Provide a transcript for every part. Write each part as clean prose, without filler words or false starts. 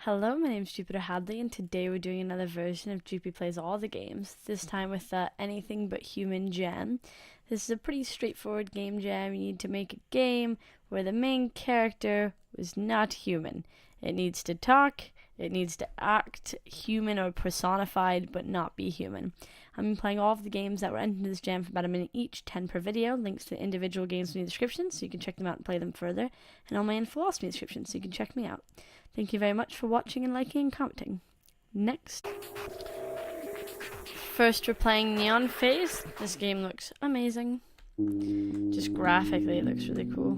Hello, my name is Jupiter Hadley, and today we're doing another version of Jupi Plays All the Games, this time with the Anything But Human Jam. This is a pretty straightforward game jam. You need to make a game where the main character was not human. It needs to talk, it needs to act human or personified, but not be human. I'm playing all of the games that were entered into this jam for about a minute each, 10 per video. Links to individual games in the description, so you can check them out and play them further, and all my info also in the description, so you can check me out. Thank you very much for watching and liking and commenting. Next. First, we're playing Neon Phase. This game looks amazing. Just graphically, it looks really cool.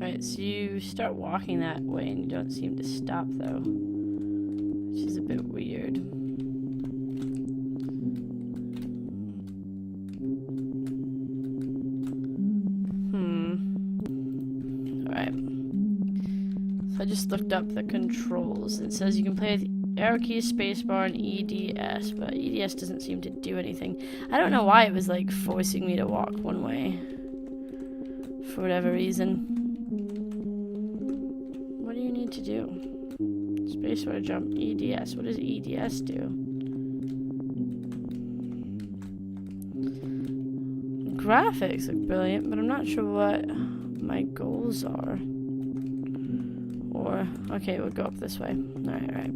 Alright, so you start walking that way and you don't seem to stop though, which is a bit weird. Alright. So I just looked up the controls. It says you can play with arrow keys, spacebar, and EDS, but EDS doesn't seem to do anything. I don't know why it was like forcing me to walk one way. For whatever reason. What do you need to do? Spacebar jump, EDS. What does EDS do? Graphics look brilliant, but I'm not sure what my goals are. Or, okay, we'll go up this way. Alright.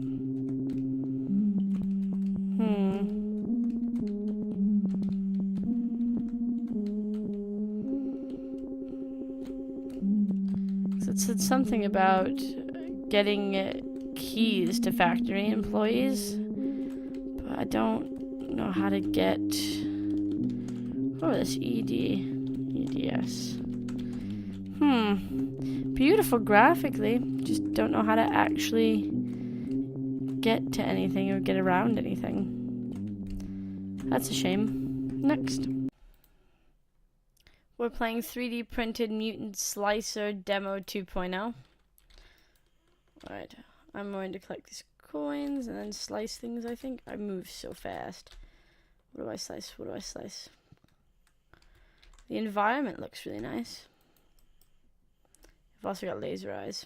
So it said something about getting keys to factory employees, but I don't know how to get... Oh, this EDS. Beautiful graphically, just don't know how to actually get to anything or get around anything. That's a shame. Next. We're playing 3D printed Mutant Slicer Demo 2.0. Alright, I'm going to collect these coins and then slice things, I think. I move so fast. What do I slice? What do I slice? The environment looks really nice. I've also got laser eyes.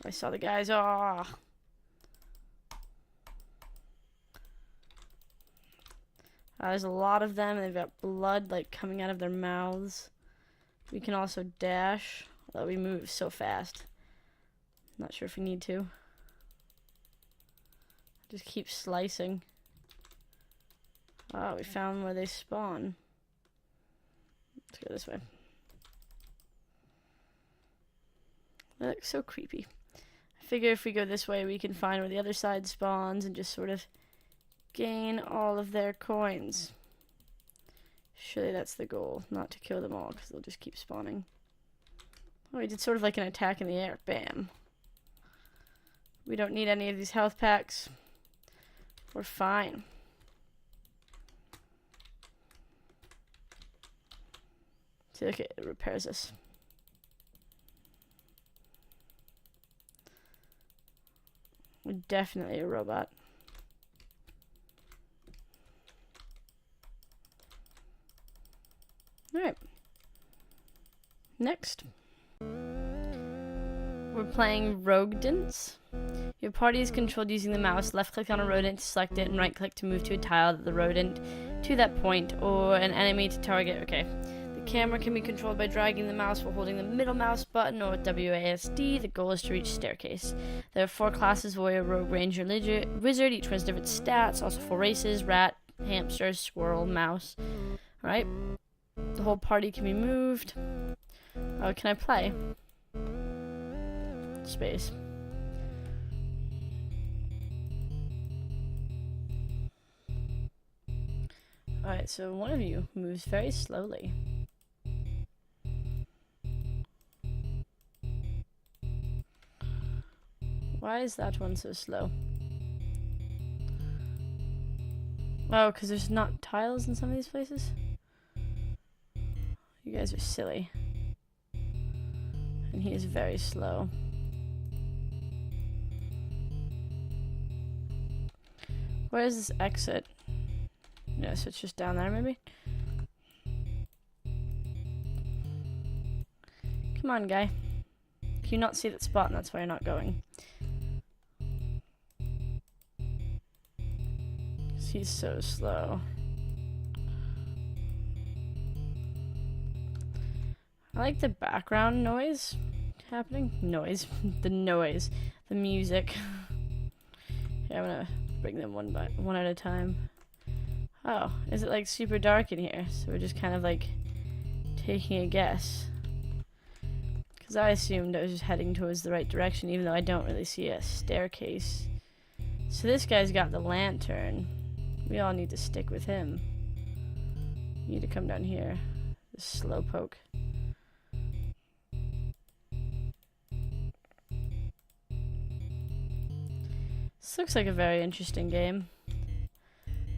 I saw the guys. Ah. There's a lot of them. They've got blood like coming out of their mouths. We can also dash, although we move so fast. Not sure if we need to. Just keep slicing. Oh, we found where they spawn. Let's go this way. That looks so creepy. I figure if we go this way, we can find where the other side spawns and just sort of gain all of their coins. Surely that's the goal, not to kill them all, because they'll just keep spawning. Oh, we did sort of like an attack in the air. Bam. We don't need any of these health packs. We're fine. See, look, it repairs us. We're definitely a robot. Alright. Next. We're playing Roguedents. Your party is controlled using the mouse. Left click on a rodent to select it and right click to move to a tile that the rodent to that point or an enemy to target. Okay. The camera can be controlled by dragging the mouse while holding the middle mouse button or with WASD. The goal is to reach staircase. There are 4 classes: warrior, rogue, ranger, wizard. Each one has different stats. Also 4 races: rat, hamster, squirrel, mouse. Alright. The whole party can be moved. Oh, can I play? Space. Alright, so one of you moves very slowly. Why is that one so slow? Oh, because there's not tiles in some of these places? You guys are silly. And he is very slow. Where is this exit? Yeah, so it's just down there maybe? Come on, guy. Can you not see that spot and that's why you're not going? He's so slow. I like the background noise happening. The noise. The music. Yeah, I'm gonna bring them one at a time. Oh, is it like super dark in here? So we're just kind of like taking a guess. Because I assumed I was just heading towards the right direction, even though I don't really see a staircase. So this guy's got the lantern. We all need to stick with him. You need to come down here. This slowpoke. This looks like a very interesting game.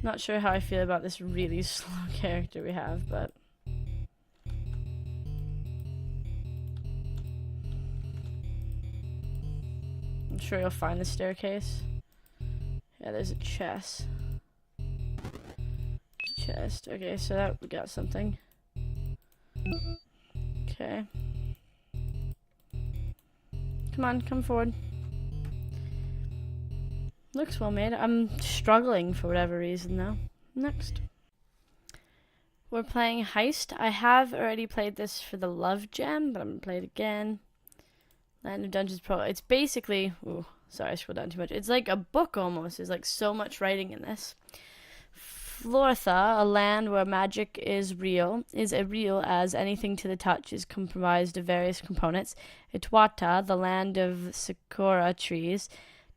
Not sure how I feel about this really slow character we have, but... I'm sure you'll find the staircase. Yeah, there's a chest. Okay, so that we got something. Okay. Come on, come forward. Looks well made. I'm struggling for whatever reason though. Next. We're playing Heist. I have already played this for the Love Gem, but I'm gonna play it again. Land of Dungeons Pro. It's basically... Ooh, sorry, I scrolled down too much. It's like a book almost. There's like so much writing in this. Flortha, a land where magic is as real as anything to the touch, is comprised of various components. Itwata, the land of sakura trees.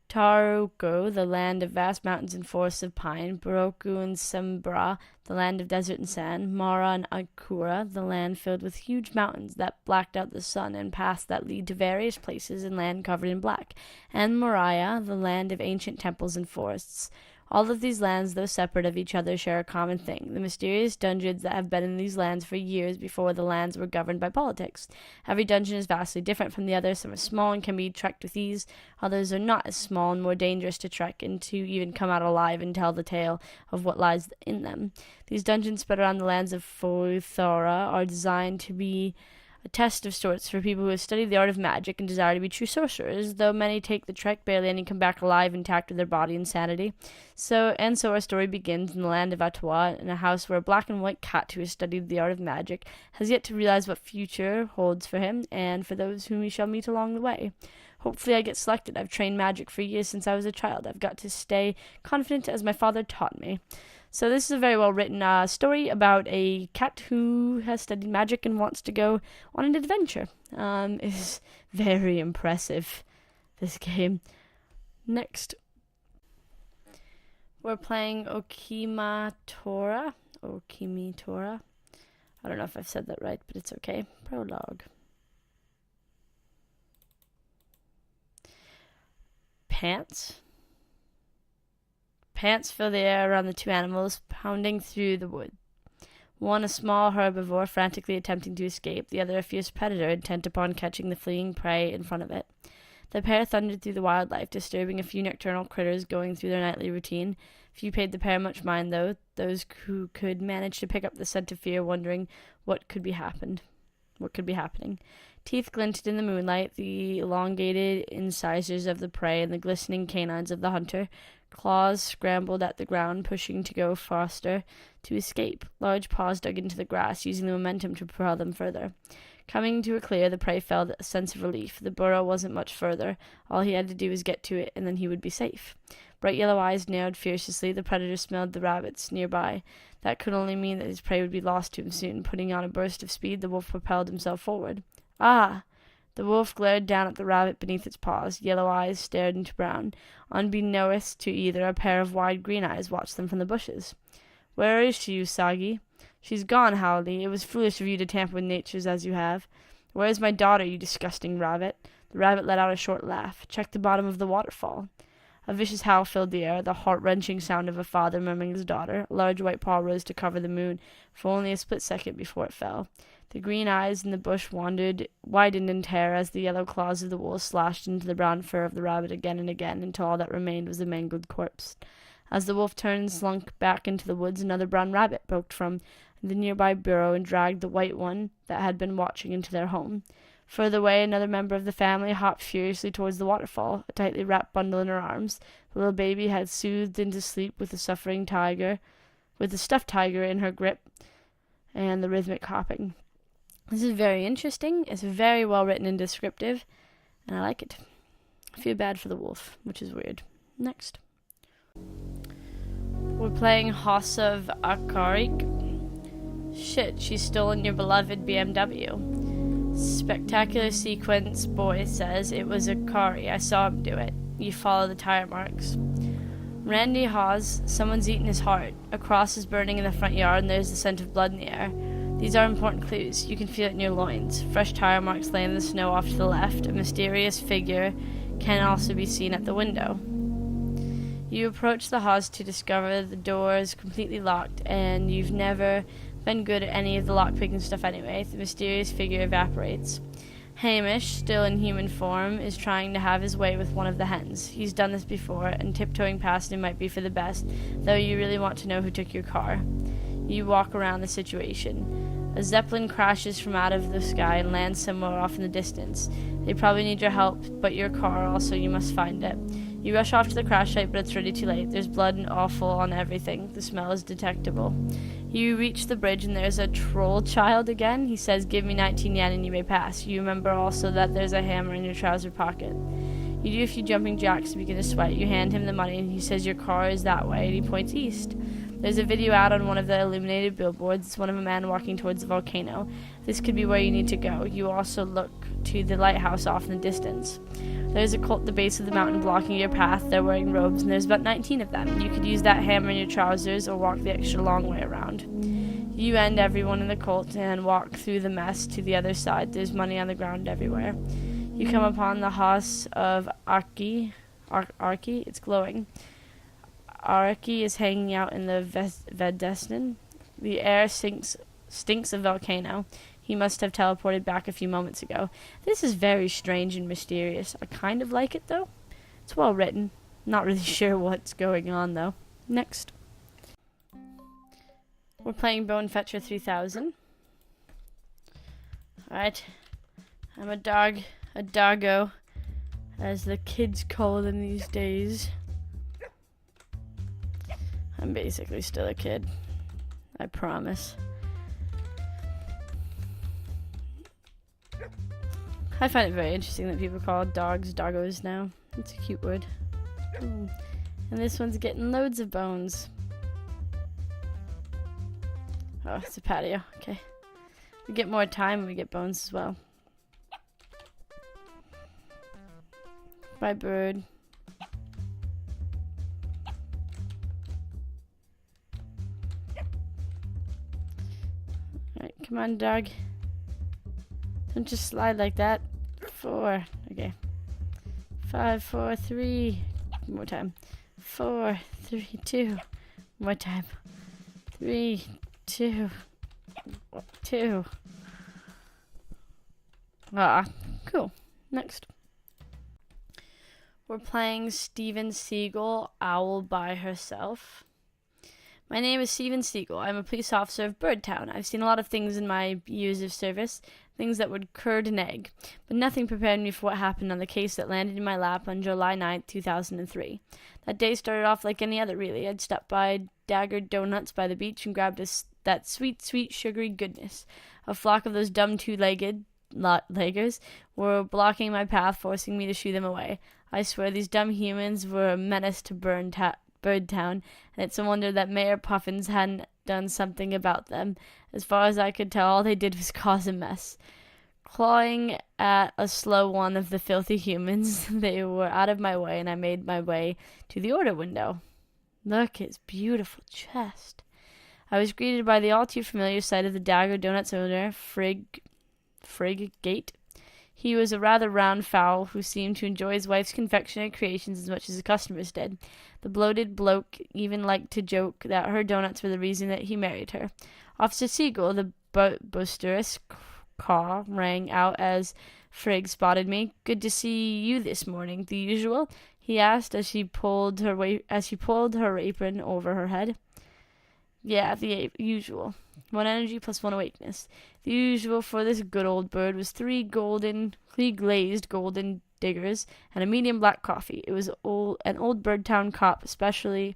Taruko, the land of vast mountains and forests of pine. Baroku and Sembra, the land of desert and sand. Mara and Akura, the land filled with huge mountains that blacked out the sun, and paths that lead to various places in land covered in black. And Moriah, the land of ancient temples and forests. All of these lands, though separate of each other, share a common thing: the mysterious dungeons that have been in these lands for years before the lands were governed by politics. Every dungeon is vastly different from the other. Some are small and can be trekked with ease. Others are not as small and more dangerous to trek and to even come out alive and tell the tale of what lies in them. These dungeons spread around the lands of Foithora are designed to be a test of sorts for people who have studied the art of magic and desire to be true sorcerers. Though many take the trek, barely any come back alive intact with their body and sanity. So our story begins in the land of Atwa, in a house where a black and white cat who has studied the art of magic has yet to realize what future holds for him and for those whom we shall meet along the way. Hopefully I get selected. I've trained magic for years since I was a child. I've got to stay confident as my father taught me. So this is a very well-written story about a cat who has studied magic and wants to go on an adventure. It's very impressive, this game. Next. We're playing Okami Tora. Okami Tora. I don't know if I've said that right, but it's okay. Prologue. Pants fill the air around the two animals, pounding through the wood. One a small herbivore frantically attempting to escape, the other a fierce predator intent upon catching the fleeing prey in front of it. The pair thundered through the wildlife, disturbing a few nocturnal critters going through their nightly routine. Few paid the pair much mind, though, those who could manage to pick up the scent of fear, wondering what could be happening. Teeth glinted in the moonlight, the elongated incisors of the prey and the glistening canines of the hunter. Claws scrambled at the ground, pushing to go faster to escape. Large paws dug into the grass, using the momentum to propel them further. Coming to a clear, the prey felt a sense of relief. The burrow wasn't much further. All he had to do was get to it, and then he would be safe. Bright yellow eyes narrowed fiercely. The predator smelled the rabbits nearby. That could only mean that his prey would be lost to him soon. Putting on a burst of speed, the wolf propelled himself forward. Ah! The wolf glared down at the rabbit beneath its paws. Yellow eyes stared into brown. Unbeknownst to either, a pair of wide green eyes watched them from the bushes. "Where is she, Usagi?" "She's gone, Howley. It was foolish of you to tamper with natures as you have." "Where is my daughter, you disgusting rabbit?" The rabbit let out a short laugh. "Check the bottom of the waterfall." A vicious howl filled the air, the heart-wrenching sound of a father murmuring his daughter. A large white paw rose to cover the moon for only a split second before it fell. The green eyes in the bush widened in terror as the yellow claws of the wolf slashed into the brown fur of the rabbit again and again, until all that remained was a mangled corpse. As the wolf turned and slunk back into the woods, another brown rabbit broke from the nearby burrow and dragged the white one that had been watching into their home. Further away, another member of the family hopped furiously towards the waterfall, a tightly wrapped bundle in her arms. The little baby had soothed into sleep with the stuffed tiger in her grip and the rhythmic hopping. This is very interesting. It's very well written and descriptive, and I like it. I feel bad for the wolf, which is weird. Next. We're playing Haus of Araki. Shit, she's stolen your beloved BMW. Spectacular sequence boy says it was Akari. I saw him do it. You follow the tire marks. Randy Hawes, someone's eaten his heart. A cross is burning in the front yard and there's the scent of blood in the air. These are important clues. You can feel it in your loins. Fresh tire marks lay in the snow off to the left. A mysterious figure can also be seen at the window. You approach the house to discover the door is completely locked, and you've never been good at any of the lockpicking stuff anyway. The mysterious figure evaporates. Hamish, still in human form, is trying to have his way with one of the hens. He's done this before, and tiptoeing past him might be for the best, though you really want to know who took your car. You walk around the situation. A zeppelin crashes from out of the sky and lands somewhere off in the distance. They probably need your help, but your car also, you must find it. You rush off to the crash site, but it's already too late. There's blood and offal on everything. The smell is detectable. You reach the bridge, and there's a troll child again. He says, "Give me 19 yen and you may pass." You remember also that there's a hammer in your trouser pocket. You do a few jumping jacks and begin to sweat. You hand him the money, and he says your car is that way, and he points east. There's a video out on one of the illuminated billboards. It's one of a man walking towards the volcano. This could be where you need to go. You also look to the lighthouse off in the distance. There's a cult at the base of the mountain blocking your path. They're wearing robes, and there's about 19 of them. You could use that hammer in your trousers or walk the extra long way around. You end everyone in the cult and walk through the mess to the other side. There's money on the ground everywhere. You come upon the Haus of Araki. Araki? It's glowing. Araki is hanging out in the Vedestin. The air stinks of volcano. He must have teleported back a few moments ago. This is very strange and mysterious. I kind of like it, though. It's well written. Not really sure what's going on, though. Next. We're playing Bone Fetcher 3000. Alright. I'm a doggo, as the kids call them these days. I'm basically still a kid. I promise. I find it very interesting that people call dogs doggos now. It's a cute word. Ooh. And this one's getting loads of bones. Oh, it's a patio. Okay. We get more time when we get bones as well. Bye, bird. Alright, come on, dog. Don't just slide like that. 4. Okay. 5, 4, 3. One more time. 4, 3, 2. One more time. 3, 2. 2. Ah, cool. Next. We're playing Steven Seagull, Owl by Herself. My name is Steven Seagull. I'm a police officer of Birdtown. I've seen a lot of things in my years of service, things that would curd an egg, but nothing prepared me for what happened on the case that landed in my lap on July 9th, 2003. That day started off like any other, really. I'd stopped by Dagger Donuts by the beach and grabbed that sweet, sweet, sugary goodness. A flock of those dumb two-legged leggers were blocking my path, forcing me to shoo them away. I swear these dumb humans were a menace to Birdtown, and it's a wonder that Mayor Puffins hadn't done something about them. As far as I could tell, all they did was cause a mess. Clawing at a slow one of the filthy humans, they were out of my way, and I made my way to the order window. Look at his beautiful chest. I was greeted by the all-too-familiar sight of the Dagger Donuts owner, Friggate. He was a rather round fowl who seemed to enjoy his wife's confectionery creations as much as his customers did. The bloated bloke even liked to joke that her donuts were the reason that he married her. Officer Seagull, the boisterous caw, rang out as Frigg spotted me. "Good to see you this morning. The usual?" he asked as she pulled her apron over her head. Yeah, the usual. 1 energy plus 1 awakeness. The usual for this good old bird was 3 glazed golden diggers and a medium black coffee. It was an old Birdtown cop specialty.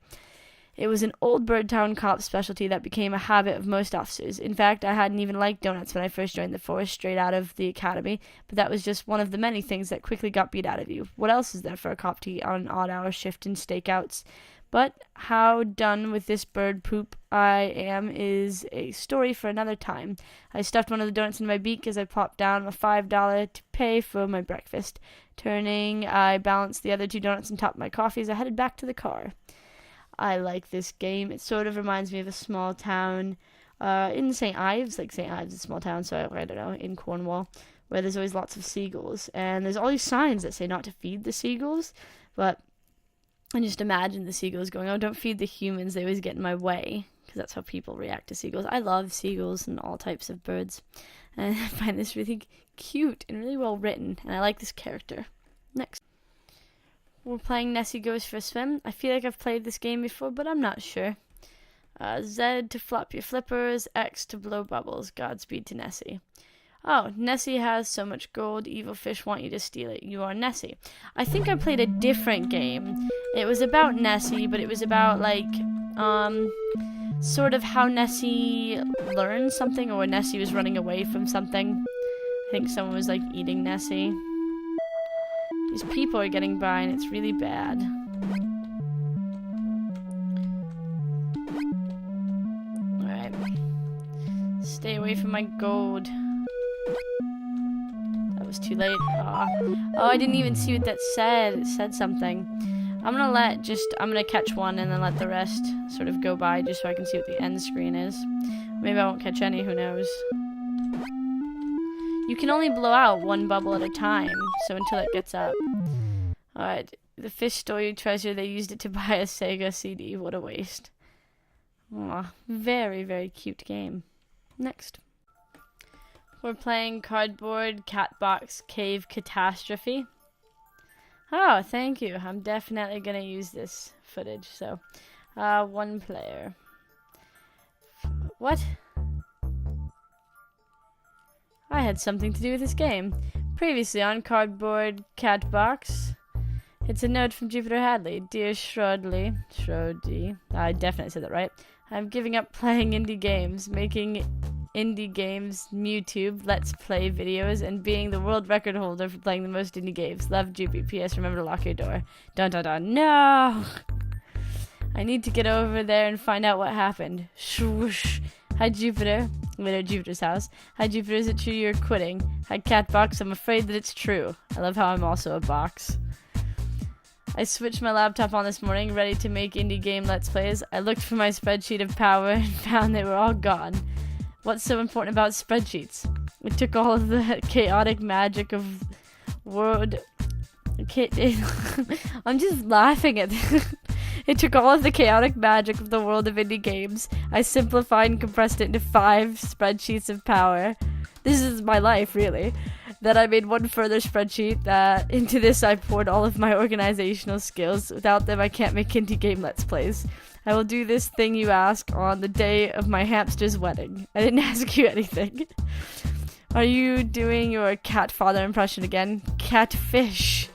It was an old Birdtown cop specialty that became a habit of most officers. In fact, I hadn't even liked donuts when I first joined the force, straight out of the academy, but that was just one of the many things that quickly got beat out of you. What else is there for a cop to eat on an odd-hour shift in stakeouts? But how done with this bird poop I am is a story for another time. I stuffed one of the donuts in my beak as I plopped down a $5 to pay for my breakfast. Turning, I balanced the other 2 donuts on top of my coffee as I headed back to the car. I like this game. It sort of reminds me of a small town in St. Ives. Like, St. Ives is a small town, so I don't know, in Cornwall, where there's always lots of seagulls. And there's all these signs that say not to feed the seagulls, but I just imagine the seagulls going, oh, don't feed the humans, they always get in my way, because that's how people react to seagulls. I love seagulls and all types of birds, and I find this really cute and really well written, and I like this character. Next. We're playing Nessie Goes for a Swim. I feel like I've played this game before, but I'm not sure. Z to flop your flippers, X to blow bubbles. Godspeed to Nessie. Oh, Nessie has so much gold, evil fish want you to steal it. You are Nessie. I think I played a different game. It was about Nessie, but it was about, like, sort of how Nessie learned something, or Nessie was running away from something. I think someone was, like, eating Nessie. These people are getting by, and it's really bad. Alright. Stay away from my gold. That was too late. Oh, I didn't even see what that said. It said something. I'm gonna catch one and then let the rest sort of go by just so I can see what the end screen is. Maybe I won't catch any, who knows. You can only blow out 1 bubble at a time, so until it gets up. Alright, the fish stole your treasure. They used it to buy a Sega CD. What a waste. Aw, very, very cute game. Next. We're playing Cardboard Catbox Cave Catastrophe. Oh, thank you. I'm definitely going to use this footage. So, 1 player. What? I had something to do with this game. Previously on Cardboard Catbox. It's a note from Jupiter Hadley. Dear Shrodley. I definitely said that right. I'm giving up playing indie games, making indie games, YouTube, Let's Play videos, and being the world record holder for playing the most indie games. Love, Jupi. P.S. Remember to lock your door. Dun dun dun. No! I need to get over there and find out what happened. Swoosh. Hi, Jupiter. We're at Jupiter's house. Hi, Jupiter. Is it true you're quitting? Hi, Catbox. I'm afraid that it's true. I love how I'm also a box. I switched my laptop on this morning, ready to make indie game Let's Plays. I looked for my spreadsheet of power and found they were all gone. What's so important about spreadsheets? It took all of the chaotic magic of word... I'm just laughing at this. It took all of the chaotic magic of the world of indie games. I simplified and compressed it into 5 spreadsheets of power. This is my life, really. Then I made 1 further spreadsheet that into this I poured all of my organizational skills. Without them, I can't make indie game Let's Plays. I will do this thing you ask on the day of my hamster's wedding. I didn't ask you anything. Are you doing your cat father impression again? Catfish.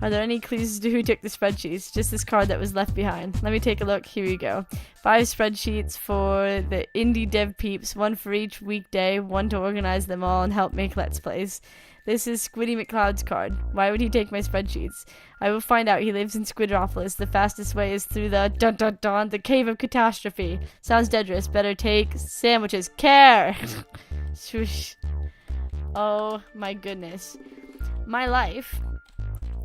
Are there any clues as to who took the spreadsheets? Just this card that was left behind. Let me take a look. Here we go. 5 spreadsheets for the indie dev peeps. 1 for each weekday. 1 to organize them all and help make Let's Plays. This is Squiddy McCloud's card. Why would he take my spreadsheets? I will find out. He lives in Squidropolis. The fastest way is through the dun-dun-dun, the Cave of Catastrophe. Sounds dangerous. Better take sandwiches. Care! Swoosh. Oh my goodness. My life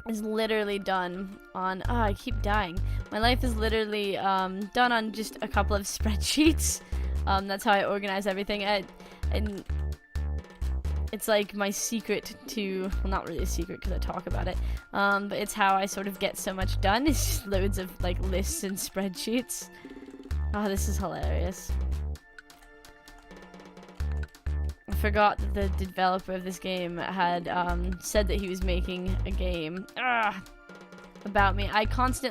is literally done on... Oh, I keep dying. My life is literally done on just a couple of spreadsheets. That's how I organize everything. And it's like my secret to... Well, not really a secret because I talk about it. But it's how I sort of get so much done. It's just loads of like lists and spreadsheets. Oh, this is hilarious. I forgot that the developer of this game had said that he was making a game. about me.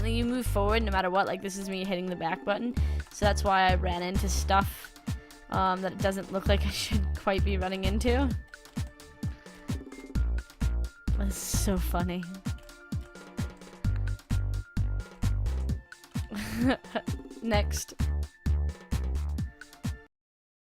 You move forward no matter what. Like, this is me hitting the back button. So that's why I ran into stuff that it doesn't look like I should quite be running into. That's so funny. Next.